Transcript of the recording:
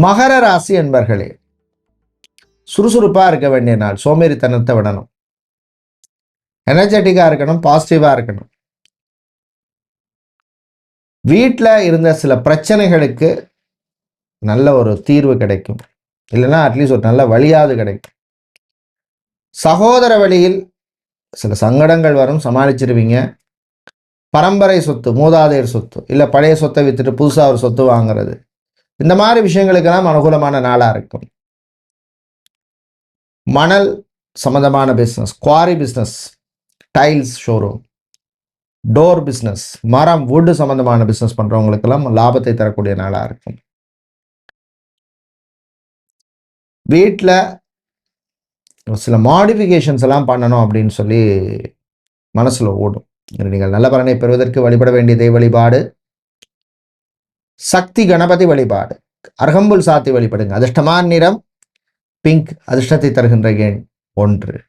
மகர ராசி என்பர்களே, சுறுசுறுப்பாக இருக்க வேண்டிய நாள். சோம்பேறித்தனத்தை விடணும், எனர்ஜெட்டிக்காக இருக்கணும், பாசிட்டிவாக இருக்கணும். வீட்டில் இருந்த சில பிரச்சனைகளுக்கு நல்ல ஒரு தீர்வு கிடைக்கும், இல்லைன்னா அட்லீஸ்ட் ஒரு நல்ல வழியாவது கிடைக்கும். சகோதர வழியில் சில சங்கடங்கள் வரும், சமாளிச்சிருவீங்க. பரம்பரை சொத்து, மூதாதையர் சொத்து, இல்லை பழைய சொத்தை விற்றுட்டு புதுசாக ஒரு சொத்து வாங்குறது, இந்த மாதிரி விஷயங்களுக்கெல்லாம் அனுகூலமான நாளாக இருக்கும். மணல் சம்பந்தமான business, quarry business, tiles showroom, door business, மரம் வுட்டு சம்பந்தமான பிஸ்னஸ் பண்ணுறவங்களுக்கெல்லாம் லாபத்தை தரக்கூடிய நாளாக இருக்கும். வீட்டில் சில மாடிஃபிகேஷன்ஸ் எல்லாம் பண்ணணும் அப்படின்னு சொல்லி மனசில் ஓடும். நீங்கள் நல்ல பலனை பெறுவதற்கு வழிபட வேண்டிய தெய்வ வழிபாடு சக்தி கணபதி வழிபாடு. அருகம்புல் சாத்தி வழிபடுங்க. அதிர்ஷ்டமான நிறம் பிங்க். அதிர்ஷ்டத்தை தருகின்ற எண் 1.